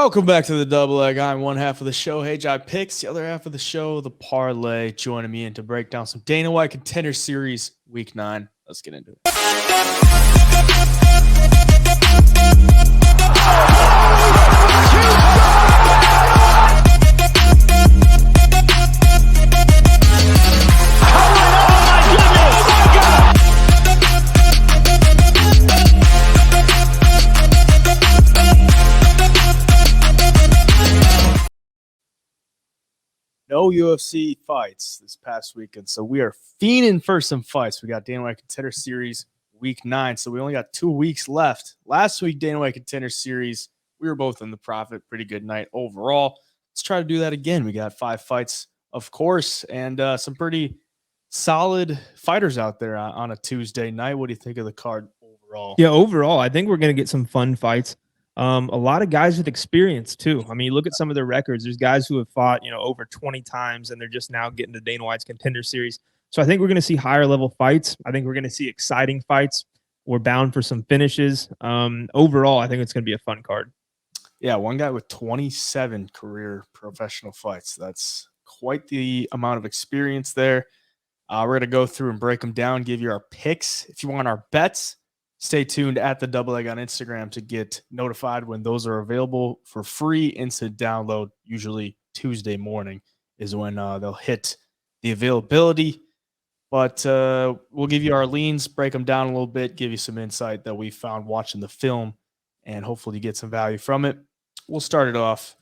Welcome back to the double leg. I'm one half of the show, Hey Jai Picks. The other half of the show, the parlay. Joining me in to break down some Dana White Contender Series Week 9. Let's get into it. No UFC fights this past weekend, so we are fiending for some fights. We got Dana White Contender Series Week 9, so we only got 2 weeks left. Last week, Dana White Contender Series, we were both in the profit. Pretty good night overall. Let's try to do that again. We got 5 fights, of course, and some pretty solid fighters out there on a Tuesday night. What do you think of the card overall? Yeah, overall, I think we're going to get some fun fights. A lot of guys with experience too. I mean, you look at some of their records. There's guys who have fought, over 20 times, and they're just now getting to Dana White's Contender Series. So I think we're going to see higher level fights. I think we're going to see exciting fights. We're bound for some finishes. Overall, I think it's going to be a fun card. Yeah, one guy with 27 career professional fights. That's quite the amount of experience there. We're going to go through and break them down, give you our picks. If you want our bets, stay tuned at the Double Leg on Instagram to get notified when those are available for free instant download. Usually Tuesday morning is when they'll hit the availability. But we'll give you our leans, break them down a little bit, give you some insight that we found watching the film, and hopefully you get some value from it. We'll start it off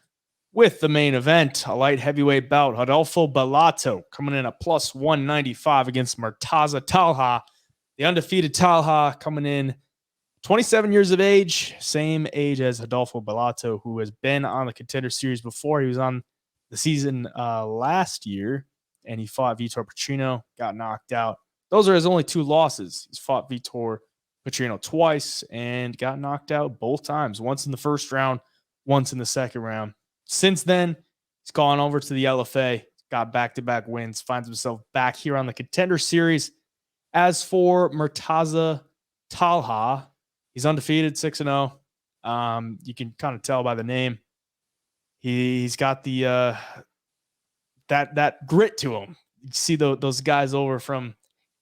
with the main event, a light heavyweight bout. Rodolfo Bellato coming in at plus 195 against Murtaza Talha. The undefeated Talha coming in 27 years of age, same age as Rodolfo Bellato, who has been on the Contender Series before. He was on the season last year, and he fought Vitor Petrino, got knocked out. Those are his only 2 losses. He's fought Vitor Petrino twice and got knocked out both times, once in the first round, once in the second round. Since then, he's gone over to the LFA, got back-to-back wins, finds himself back here on the Contender Series. As for Murtaza Talha, he's undefeated, 6-0. You can kind of tell by the name. He's got the that grit to him. You see those guys over from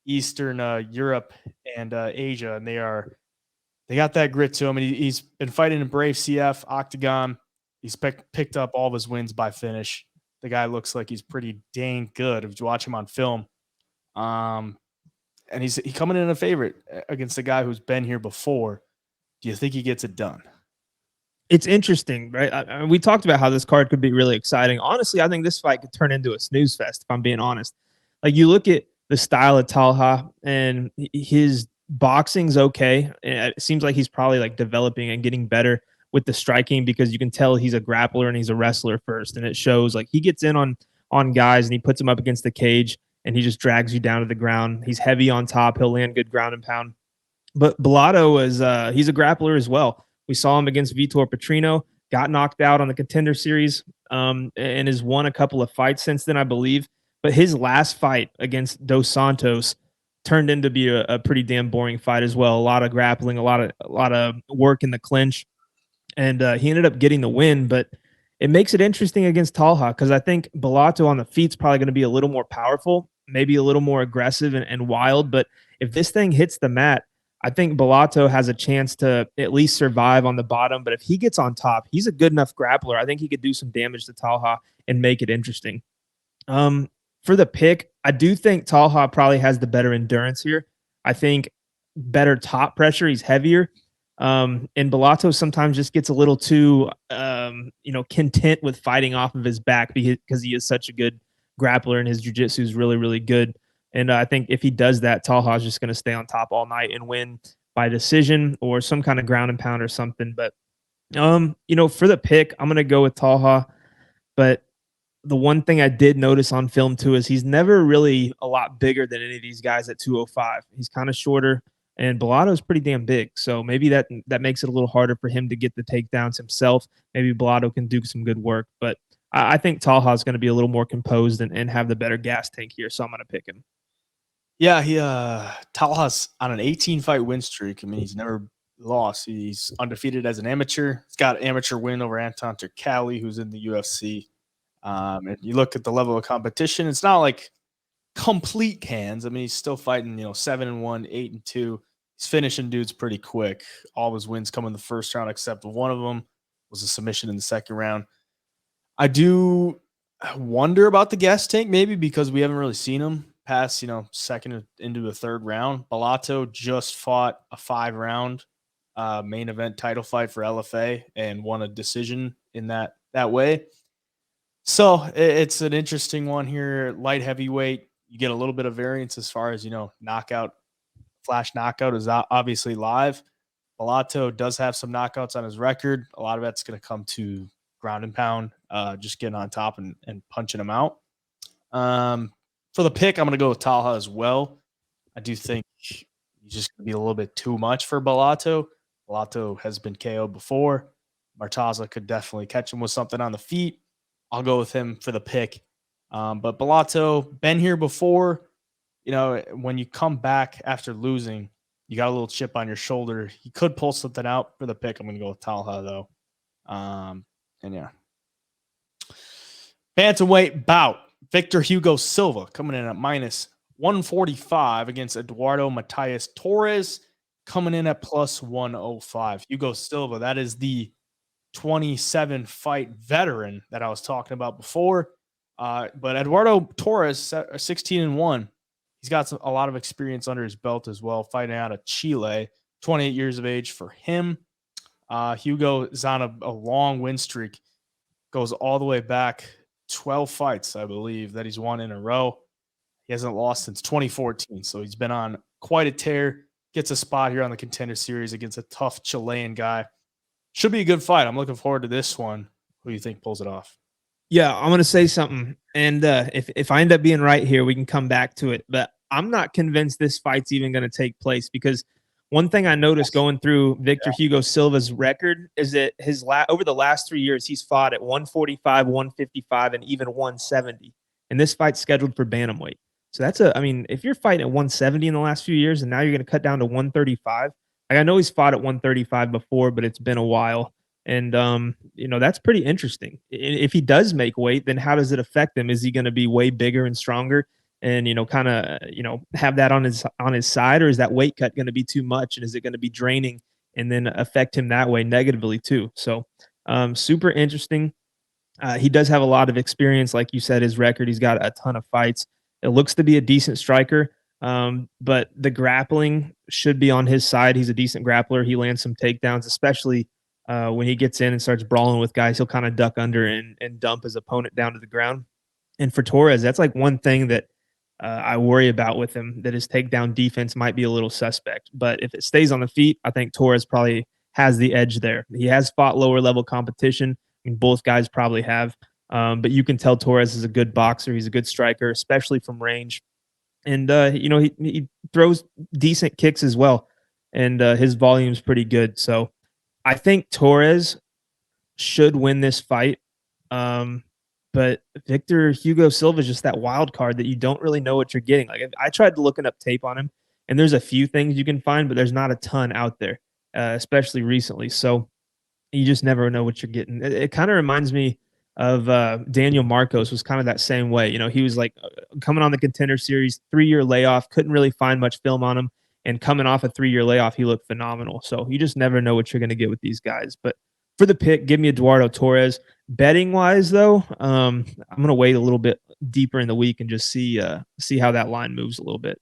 Eastern Europe and Asia, and they got that grit to him. And he's been fighting in Brave CF, Octagon. He's picked up all of his wins by finish. The guy looks like he's pretty dang good if you watch him on film. And he's coming in a favorite against a guy who's been here before. Do you think he gets it done? It's interesting, right? We talked about how this card could be really exciting. Honestly, I think this fight could turn into a snooze fest, if I'm being honest. Like, you look at the style of Talha, and his boxing's okay. It seems like he's probably like developing and getting better with the striking, because you can tell he's a grappler and he's a wrestler first. And it shows, like, he gets in on guys and he puts them up against the cage, and he just drags you down to the ground. He's heavy on top. He'll land good ground and pound. But Bellato he's a grappler as well. We saw him against Vitor Petrino, got knocked out on the Contender Series, and has won a couple of fights since then, I believe. But his last fight against Dos Santos turned into be a pretty damn boring fight as well. A lot of grappling, a lot of work in the clinch, and he ended up getting the win. But it makes it interesting against Talha, because I think Bellato on the feet's probably going to be a little more powerful, maybe a little more aggressive and wild. But if this thing hits the mat, I think Bellato has a chance to at least survive on the bottom. But if he gets on top, he's a good enough grappler. I think he could do some damage to Talha and make it interesting. For the pick, I do think Talha probably has the better endurance here. I think better top pressure. He's heavier. And Bellato sometimes just gets a little too, content with fighting off of his back, because he is such a good grappler and his jiu-jitsu is really, really good. And I think if he does that, Talha is just going to stay on top all night and win by decision or some kind of ground and pound or something. But, for the pick, I'm going to go with Talha. But the one thing I did notice on film too is he's never really a lot bigger than any of these guys at 205. He's kind of shorter, and Bellato's pretty damn big. So maybe that makes it a little harder for him to get the takedowns himself. Maybe Bellato can do some good work. But I think Talha is going to be a little more composed and have the better gas tank here. So I'm going to pick him. Yeah, Talha's on an 18-fight win streak. I mean, he's never loss. He's undefeated as an amateur. He's got an amateur win over Anton Turkalj, who's in the UFC. And you look at the level of competition, it's not like complete cans. I mean, he's still fighting, 7-1, 8-2. He's finishing dudes pretty quick. All his wins come in the first round, except one of them was a submission in the second round. I do wonder about the gas tank, maybe because we haven't really seen him pass, second into a third round. Bellato just fought a 5-round main event title fight for LFA and won a decision in that way. So it's an interesting one here. Light heavyweight, you get a little bit of variance as far as, knockout. Flash knockout is obviously live. Bellato does have some knockouts on his record. A lot of that's going to come to ground and pound, just getting on top and punching him out. For the pick, I'm going to go with Talha as well. I do think he's just going to be a little bit too much for Bellato. Bellato has been KO'd before. Martaza could definitely catch him with something on the feet. I'll go with him for the pick. But Bellato, been here before. When you come back after losing, you got a little chip on your shoulder. He could pull something out for the pick. I'm going to go with Talha, though. And yeah. Bantamweight bout. Victor Hugo Silva coming in at minus 145 against Eduardo Matias Torres coming in at plus 105. Hugo Silva, that is the 27-fight veteran that I was talking about before. But Eduardo Torres, 16-1. He's got a lot of experience under his belt as well, fighting out of Chile. 28 years of age for him. Hugo is on a long win streak. Goes all the way back 12 fights, I believe, that he's won in a row. He hasn't lost since 2014, so he's been on quite a tear. Gets a spot here on the Contender Series against a tough Chilean guy. Should be a good fight. I'm looking forward to this one. Who do you think pulls it off? Yeah, I'm going to say something. And if I end up being right here, we can come back to it. But I'm not convinced this fight's even going to take place because one thing I noticed going through Victor Hugo Silva's record is that over the last 3 years, he's fought at 145, 155, and even 170. And this fight's scheduled for bantamweight. So if you're fighting at 170 in the last few years and now you're going to cut down to 135, I know he's fought at 135 before, but it's been a while. And, that's pretty interesting. If he does make weight, then how does it affect him? Is he going to be way bigger and stronger and, have that on his side? Or is that weight cut going to be too much? And is it going to be draining and then affect him that way negatively too? So super interesting. He does have a lot of experience. Like you said, his record, he's got a ton of fights. It looks to be a decent striker. But the grappling should be on his side. He's a decent grappler. He lands some takedowns, especially when he gets in and starts brawling with guys. He'll kind of duck under and dump his opponent down to the ground. And for Torres, that's like one thing that I worry about with him, that his takedown defense might be a little suspect. But if it stays on the feet, I think Torres probably has the edge there. He has fought lower level competition. I mean, both guys probably have. But you can tell Torres is a good boxer. He's a good striker, especially from range. And, he throws decent kicks as well. And his volume's pretty good. So I think Torres should win this fight. But Victor Hugo Silva is just that wild card that you don't really know what you're getting. Like I tried looking up tape on him, and there's a few things you can find, but there's not a ton out there, especially recently. So you just never know what you're getting. It kind of reminds me of Daniel Marcos was kind of that same way. He was like coming on the Contender Series, 3-year layoff, couldn't really find much film on him. And coming off a 3-year layoff, he looked phenomenal. So you just never know what you're going to get with these guys. But for the pick, give me Eduardo Torres. Betting wise, though, I'm going to wait a little bit deeper in the week and just see how that line moves a little bit.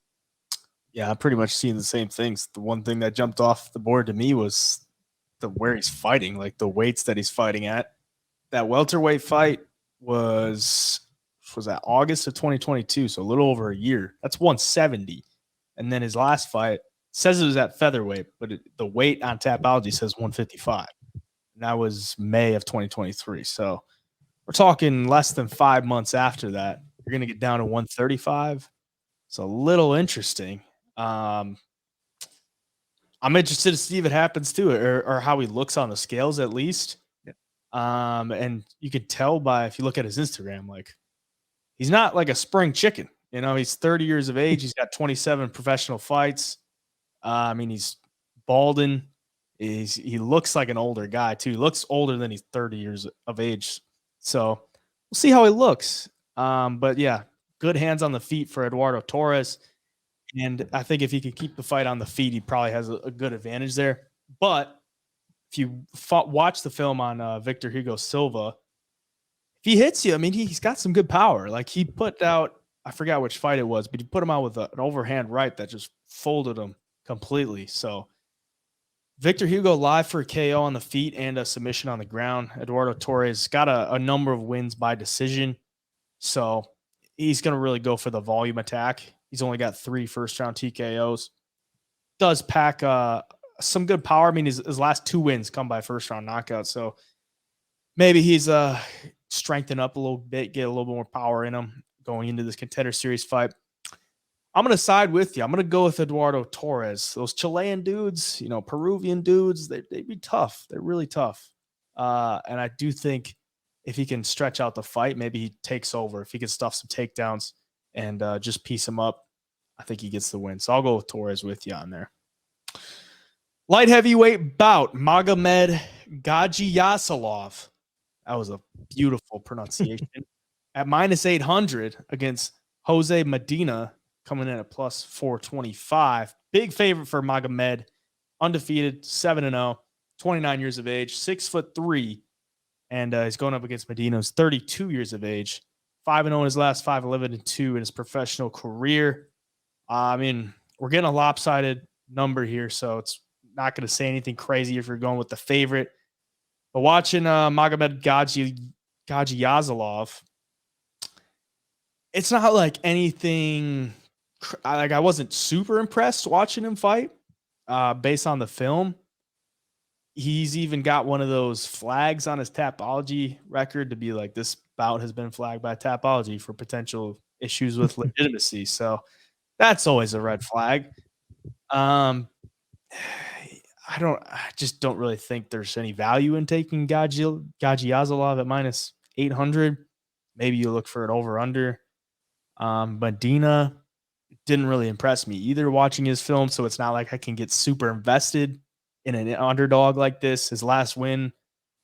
Yeah, I'm pretty much seeing the same things. The one thing that jumped off the board to me was where he's fighting, like the weights that he's fighting at. That welterweight fight was that August of 2022, so a little over a year. That's 170. And then his last fight says it was at featherweight, but the weight on Tapology says 155. And that was May of 2023. So we're talking less than 5 months after that. You're going to get down to 135. It's a little interesting. I'm interested to see if it happens too, or how he looks on the scales at least. Yeah. And you could tell by, if you look at his Instagram, like he's not like a spring chicken. He's 30 years of age. He's got 27 professional fights. He's balding. He looks like an older guy too. He looks older than he's 30 years of age. So we'll see how he looks. But yeah, good hands on the feet for Eduardo Torres. And I think if he can keep the fight on the feet, he probably has a good advantage there. But if you watch the film on Victor Hugo Silva, if he hits you, I mean, he's got some good power. Like he put out, I forgot which fight it was, but he put him out with an overhand right that just folded him completely. So Victor Hugo live for a KO on the feet and a submission on the ground. Eduardo Torres got a number of wins by decision. So he's going to really go for the volume attack. He's only got 3 first-round TKOs. Does pack some good power. I mean, his last 2 wins come by first-round knockout. So maybe he's strengthen up a little bit, get a little more power in him going into this Contender Series fight. I'm going to side with you. I'm going to go with Eduardo Torres. Those Chilean dudes, Peruvian dudes, they'd be tough. They're really tough. And I do think if he can stretch out the fight, maybe he takes over. If he can stuff some takedowns and just piece him up, I think he gets the win. So I'll go with Torres with you on there. Light heavyweight bout, Magomed Gadzhiyasulov. That was a beautiful pronunciation. At -800 against Jose Medina, coming in at plus 425. Big favorite for Magomed. Undefeated, 7-0, 29 years of age, 6'3", and he's going up against Medina, who's 32 years of age, 5-0 in his last 5, 11-2 in his professional career. I mean, we're getting a lopsided number here, so it's not going to say anything crazy if you're going with the favorite. But watching Magomed Gadzhiyasulov, it's not like anything. Like I wasn't super impressed watching him fight. Based on the film, he's even got one of those flags on his Tapology record to be like, this bout has been flagged by Tapology for potential issues with legitimacy. So that's always a red flag. I just don't really think there's any value in taking Gadzhiyasulov at -800. Maybe you look for it over under. Medina didn't really impress me either watching his film, so it's not like I can get super invested in an underdog like this. His last win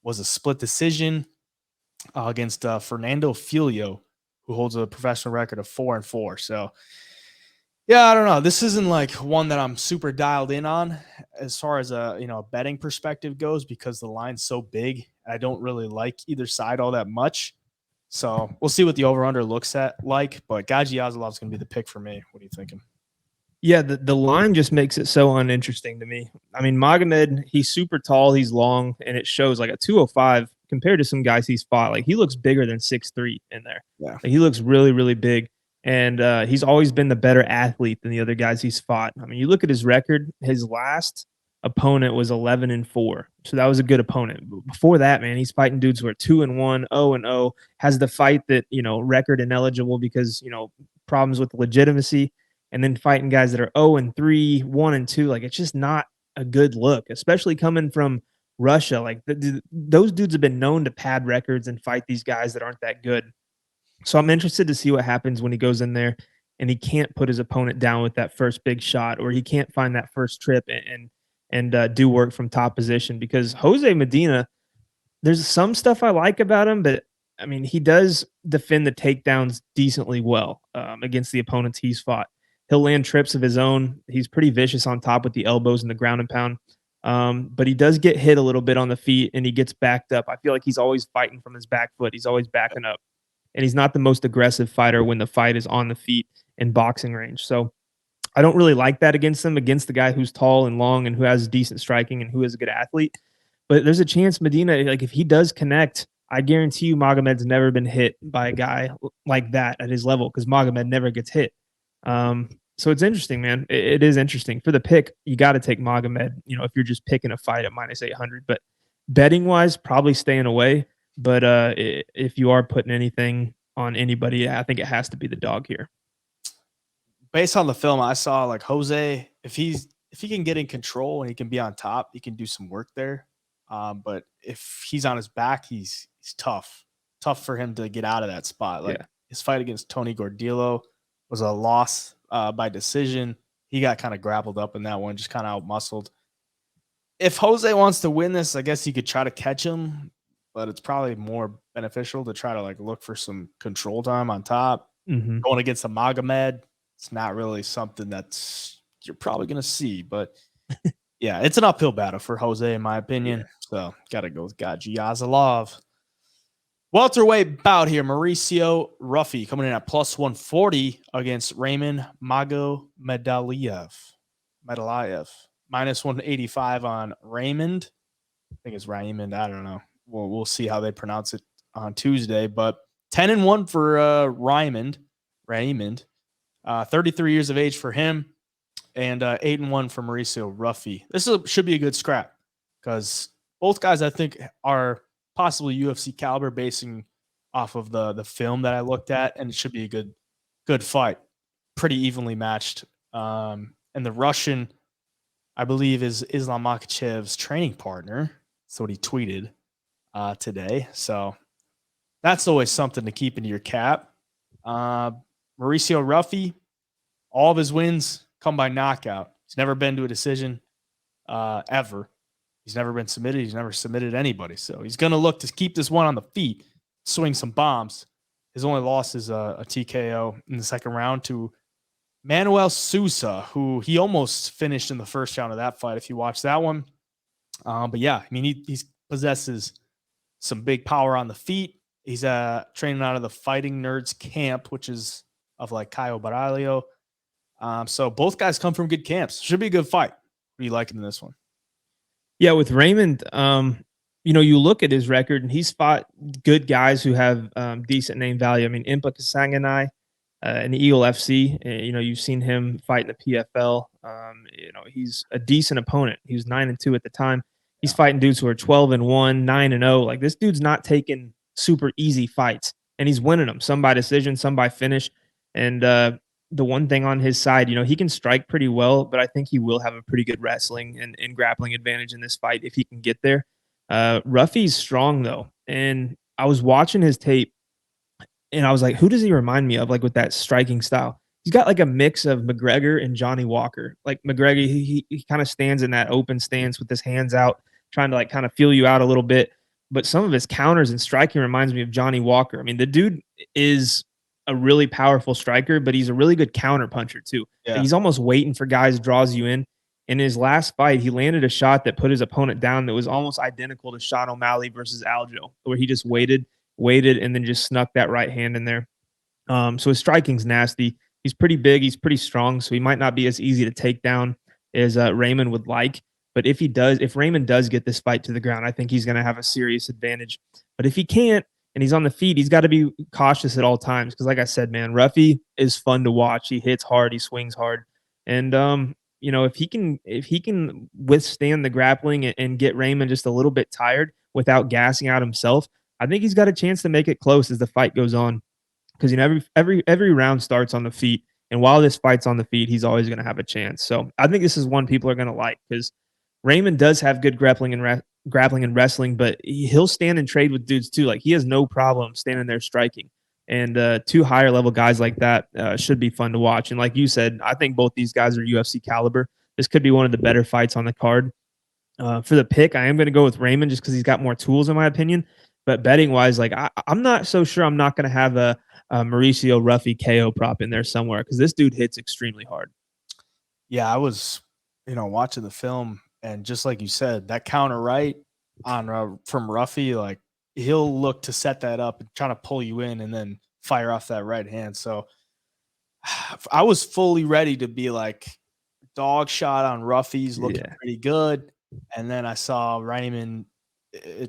was a split decision against Fernando Filho, who holds a professional record of 4-4. So yeah, I don't know. This isn't like one that I'm super dialed in on as far as a betting perspective goes, because the line's so big. I don't really like either side all that much. So we'll see what the over-under looks like, but Gadzhiyasulov's going to be the pick for me. What are you thinking? Yeah, the line just makes it so uninteresting to me. I mean, Magomed, he's super tall, he's long, and it shows like a 205 compared to some guys he's fought. Like he looks bigger than 6'3" in there. Yeah. Like, he looks really, really big. And he's always been the better athlete than the other guys he's fought. I mean, you look at his record, his last opponent was 11-4. So that was a good opponent. But before that, man, he's fighting dudes who are 2-1, 0-0, has the fight that, record ineligible because, problems with legitimacy, and then fighting guys that are 0-3, 1-2. Like, it's just not a good look, especially coming from Russia. Like, those dudes have been known to pad records and fight these guys that aren't that good. So I'm interested to see what happens when he goes in there and he can't put his opponent down with that first big shot, or he can't find that first trip and do work from top position. Because Jose Medina, there's some stuff I like about him, but I mean, he does defend the takedowns decently well against the opponents he's fought. He'll land trips of his own. He's pretty vicious on top with the elbows and the ground and pound. But he does get hit a little bit on the feet and he gets backed up. I feel like he's always fighting from his back foot. He's always backing up. And he's not the most aggressive fighter when the fight is on the feet in boxing range. So I don't really like that against him, against the guy who's tall and long and who has decent striking and who is a good athlete. But there's a chance Medina, like if he does connect, I guarantee you Magomed's never been hit by a guy like that at his level, because Magomed never gets hit. So it's interesting, man. It is interesting. For the pick, you got to take Magomed, if you're just picking a fight at -800. But betting-wise, probably staying away. But if you are putting anything on anybody, I think it has to be the dog here. Based on the film, I saw like Jose, if he can get in control and he can be on top, he can do some work there. But if he's on his back, he's tough for him to get out of that spot. Like his fight against Tony Gordillo was a loss by decision. He got kind of grappled up in that one, just kind of out muscled. if Jose wants to win this, I guess he could try to catch him, but it's probably more beneficial to try to like look for some control time on top. Mm-hmm. Going against a Magomed, it's not really something that's you're probably going to see, but yeah, it's an uphill battle for Jose, in my opinion. Yeah. So got to go with Gadzhiyasulov. Welterweight bout here. Mauricio Ruffy coming in at plus 140 against Raymond Magomedaliev. Minus 185 on Raymond. I think it's Raymond. I don't know. We'll see how they pronounce it on Tuesday. But 10-1 for Raymond. 33 years of age for him. And 8-1 for Mauricio Ruffy. This should be a good scrap because both guys, I think, are possibly UFC caliber basing off of the film that I looked at, and it should be a good fight. Pretty evenly matched. And the Russian, I believe, is Islam Makhachev's training partner. That's what he tweeted today. So that's always something to keep into your cap. Mauricio Ruffy, all of his wins come by knockout. He's never been to a decision ever. He's never been submitted. He's never submitted anybody. So he's going to look to keep this one on the feet, swing some bombs. His only loss is a TKO in the second round to Manuel Sousa, who he almost finished in the first round of that fight if you watch that one. But yeah, I mean, he possesses some big power on the feet. He's training out of the Fighting Nerds camp, which is of like Caio Baralho. So both guys come from good camps. Should be a good fight. What are you liking in this one? Yeah, with Raymond, you look at his record and he's fought good guys who have decent name value. I mean, Impa Kasanganay and Eagle FC, you've seen him fight in the PFL. He's a decent opponent. He was 9-2 at the time. He's fighting dudes who are 12-1, 9-0. Like, this dude's not taking super easy fights, and he's winning them, some by decision, some by finish. And the one thing on his side, he can strike pretty well, but I think he will have a pretty good wrestling and grappling advantage in this fight if he can get there. Ruffy's strong though, and I was watching his tape, and I was like, who does he remind me of? Like, with that striking style, he's got like a mix of McGregor and Johnny Walker. Like McGregor, he kind of stands in that open stance with his hands out, trying to like kind of feel you out a little bit. But some of his counters and striking reminds me of Johnny Walker. I mean, the dude is a really powerful striker, but he's a really good counter puncher too. Yeah. He's almost waiting for guys, draws you in. In his last fight, he landed a shot that put his opponent down that was almost identical to Sean O'Malley versus Aljo, where he just waited, and then just snuck that right hand in there. So his striking's nasty. He's pretty big. He's pretty strong, so he might not be as easy to take down as Raymond would like. But if Raymond does get this fight to the ground, I think he's going to have a serious advantage. But if he can't, and he's on the feet, he's got to be cautious at all times. Because like I said, man, Ruffy is fun to watch. He hits hard. He swings hard. And, if he can withstand the grappling and get Raymond just a little bit tired without gassing out himself, I think he's got a chance to make it close as the fight goes on. Because, every round starts on the feet. And while this fight's on the feet, he's always going to have a chance. So I think this is one people are going to like, because Raymond does have good grappling and wrestling, but he'll stand and trade with dudes too. Like, he has no problem standing there striking. And two higher level guys like that should be fun to watch. And like you said, I think both these guys are UFC caliber. This could be one of the better fights on the card. For the pick, I am going to go with Raymond just because he's got more tools, in my opinion. But betting wise, like I'm not so sure I'm not going to have a Mauricio Ruffy KO prop in there somewhere, because this dude hits extremely hard. Yeah, I was, watching the film, and just like you said, that counter right on from Ruffy, like, he'll look to set that up and try to pull you in and then fire off that right hand. So I was fully ready to be like dog shot on Ruffy's looking pretty good. And then I saw Raymond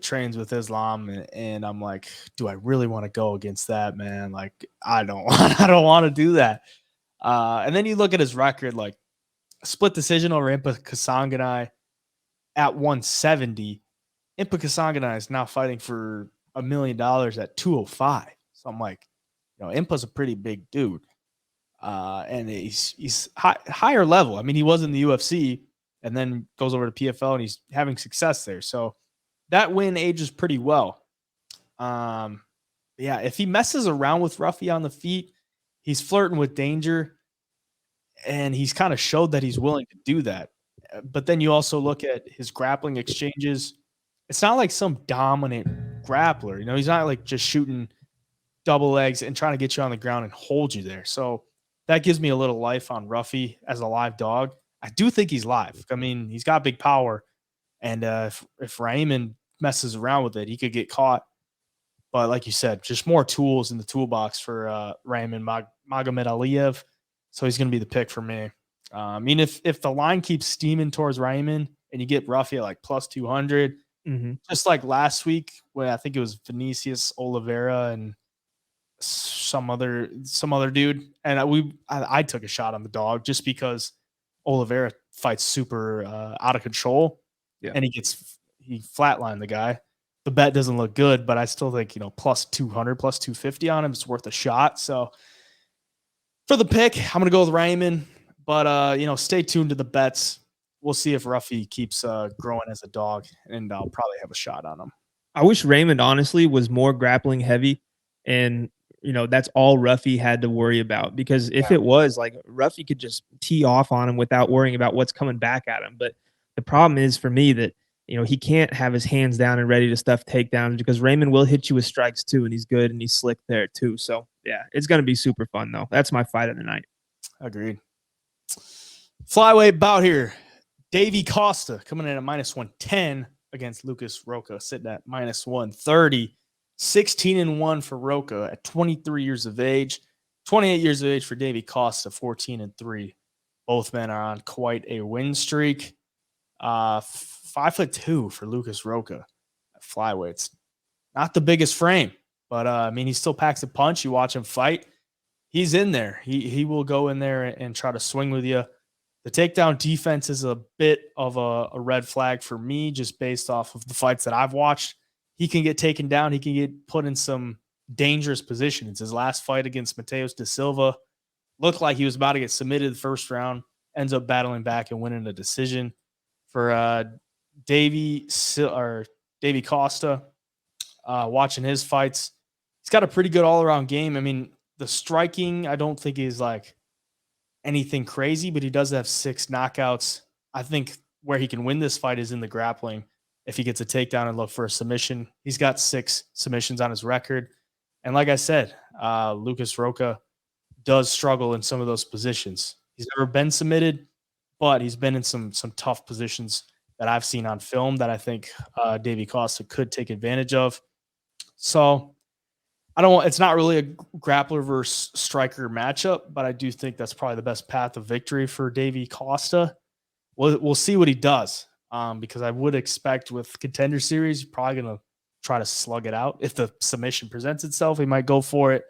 trains with Islam, and I'm like, do I really want to go against that, man? Like, I don't want to do that. And then you look at his record, like split decision over Impa Kasanganay at 170. Impa Kasanganay is now fighting for $1 million at 205. So I'm like, Impa's a pretty big dude. And he's higher level. I mean, he was in the UFC and then goes over to PFL, and he's having success there. So that win ages pretty well. Yeah, if he messes around with Ruffy on the feet, he's flirting with danger, and he's kind of showed that he's willing to do that. But then you also look at his grappling exchanges. It's not like some dominant grappler. You know, he's not like just shooting double legs and trying to get you on the ground and hold you there. So that gives me a little life on Ruffy as a live dog. I do think he's live. I mean, he's got big power, and if Raymond messes around with it, he could get caught. But like you said, just more tools in the toolbox for Raymond Magomedaliev. So he's going to be the pick for me. I mean, if the line keeps steaming towards Raymond and you get Ruffy at like plus 200, just like last week, where I think it was Vinicius Oliveira and some other dude, and I took a shot on the dog just because Oliveira fights super out of control, and he flatlined the guy. The bet doesn't look good, but I still think, plus 200, plus 250 on him is worth a shot. So for the pick, I'm gonna go with Raymond, but stay tuned to the bets. We'll see if Ruffy keeps growing as a dog, and I'll probably have a shot on him. I wish Raymond honestly was more grappling heavy, and that's all Ruffy had to worry about, because if it was like, Ruffy could just tee off on him without worrying about what's coming back at him. But the problem is for me that he can't have his hands down and ready to stuff takedowns, because Raymond will hit you with strikes too, and he's good and he's slick there too. So yeah, it's going to be super fun though. That's my fight of the night. Agreed. Flyweight bout here. Davey Costa coming in at minus 110 against Lucas Rocha, sitting at minus 130. 16-1 for Rocha at 23 years of age. 28 years of age for Davey Costa, 14-3. Both men are on quite a win streak. 5'2" for Lucas Rocha at flyweights. Not the biggest frame, but I mean, he still packs a punch. You watch him fight, he's in there. He will go in there and try to swing with you. The takedown defense is a bit of a red flag for me, just based off of the fights that I've watched. He can get taken down. He can get put in some dangerous positions. His last fight against Matias de Silva looked like he was about to get submitted the first round, ends up battling back and winning a decision. For Davey Costa, watching his fights, he's got a pretty good all-around game. I mean, the striking, I don't think is like anything crazy, but he does have 6 knockouts. I think where he can win this fight is in the grappling. If he gets a takedown and look for a submission, he's got 6 submissions on his record. And like I said, Lucas Rocha does struggle in some of those positions. He's never been submitted, but he's been in some tough positions that I've seen on film that I think Davey Costa could take advantage of. So it's not really a grappler versus striker matchup, but I do think that's probably the best path of victory for Davey Costa. We'll see what he does. Because I would expect with Contender Series, you're probably going to try to slug it out. If the submission presents itself, he might go for it.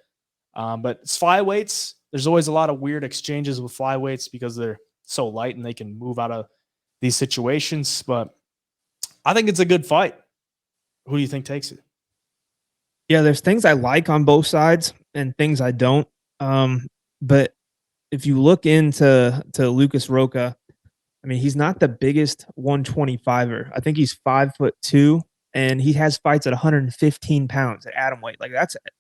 But it's flyweights. There's always a lot of weird exchanges with flyweights because they're so light and they can move out of these situations. But I think it's a good fight. Who do you think takes it? Yeah, there's things I like on both sides and things I don't. But if you look into Lucas Rocha, I mean, he's not the biggest 125er. I think he's 5'2", and he has fights at 115 pounds at atomweight. Like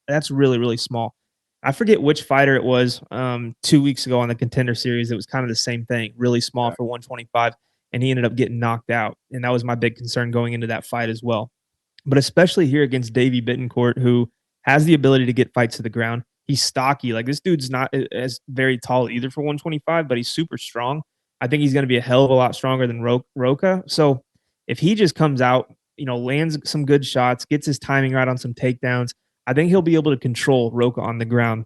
that's really, really small. I forget which fighter it was 2 weeks ago on the Contender Series. It was kind of the same thing, really small for 125, and he ended up getting knocked out. And that was my big concern going into that fight as well. But especially here against Davey Bittencourt, who has the ability to get fights to the ground. He's stocky. Like, this dude's not as very tall either for 125, but he's super strong. I think he's going to be a hell of a lot stronger than Rocha. So if he just comes out, lands some good shots, gets his timing right on some takedowns, I think he'll be able to control Rocha on the ground.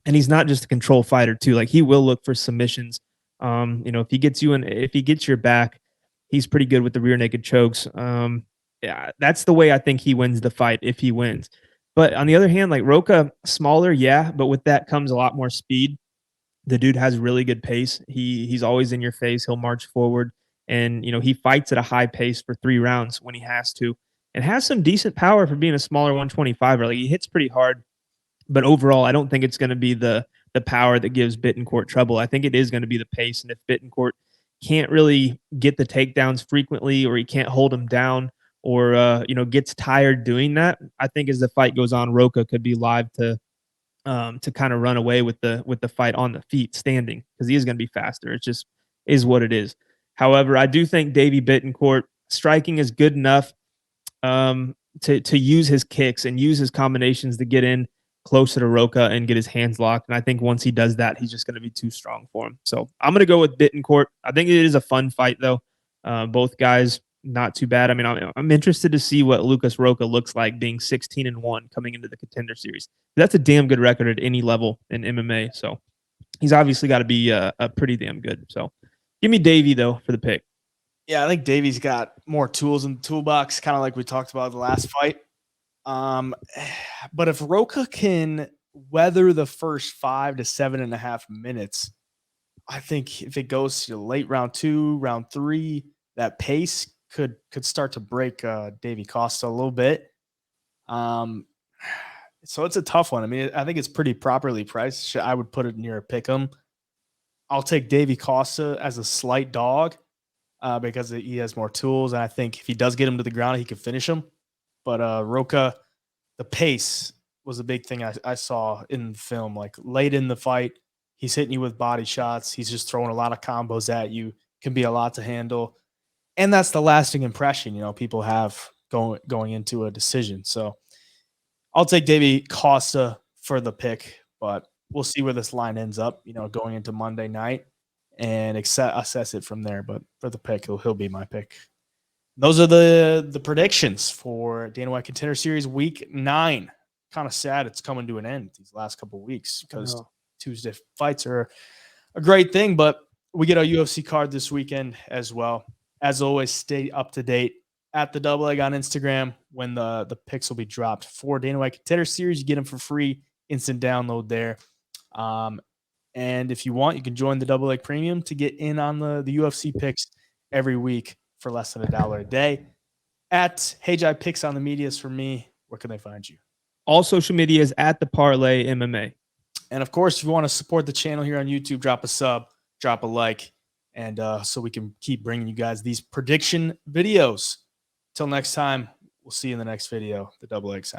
And he's not just a control fighter too. Like, he will look for submissions. If he gets you in, if he gets your back, he's pretty good with the rear naked chokes. Yeah, that's the way I think he wins the fight if he wins. But on the other hand, like, Rocha, smaller, yeah, but with that comes a lot more speed. The dude has really good pace. He's always in your face. He'll march forward, and he fights at a high pace for 3 rounds when he has to, and has some decent power for being a smaller 125er. Like, he hits pretty hard, but overall, I don't think it's going to be the power that gives Bittencourt trouble. I think it is going to be the pace, and if Bittencourt can't really get the takedowns frequently, or he can't hold him down, or gets tired doing that, I think as the fight goes on, Rocha could be live to kind of run away with the fight on the feet standing, because he is going to be faster. It just is what it is. However, I do think Davy Bittencourt striking is good enough to use his kicks and use his combinations to get in closer to Rocha and get his hands locked. And I think once he does that, he's just going to be too strong for him. So I'm going to go with Bittencourt. I think it is a fun fight, though. Both guys not too bad. I mean, I'm interested to see what Lucas Rocha looks like being 16-1 coming into the Contender Series. That's a damn good record at any level in MMA. So he's obviously got to be a pretty damn good. So give me Davey, though, for the pick. Yeah, I think Davey's got more tools in the toolbox, kind of like we talked about the last fight. But if Rocha can weather the first 5 to 7.5 minutes, I think if it goes to late round 2, round 3, that pace could start to break Davy Costa a little bit. So it's a tough one. I mean, I think it's pretty properly priced. I would put it near a pick'em. I'll take Davy Costa as a slight dog because he has more tools, and I think if he does get him to the ground, he can finish him. But Rocha, the pace was a big thing I saw in the film. Like late in the fight, he's hitting you with body shots. He's just throwing a lot of combos at you. Can be a lot to handle. And that's the lasting impression, people have going into a decision. So I'll take Davy Costa for the pick, but we'll see where this line ends up, going into Monday night and assess it from there. But for the pick, he'll be my pick. Those are the predictions for Dana White Contender Series Week 9. Kind of sad it's coming to an end these last couple of weeks because Tuesday fights are a great thing, but we get our UFC card this weekend as well. As always, stay up to date at the Double Egg on Instagram when the picks will be dropped for Dana White Contender Series. You get them for free, instant download there. And if you want, you can join the Double Egg Premium to get in on the UFC picks every week for less than $1 a day. At HeyJai Picks on the medias for me. Where can they find you? All social media is at the Parlay MMA. And of course, if you want to support the channel here on YouTube, drop a sub, drop a like, and so we can keep bringing you guys these prediction videos. Till next time, we'll see you in the next video. The Double Egg Sound.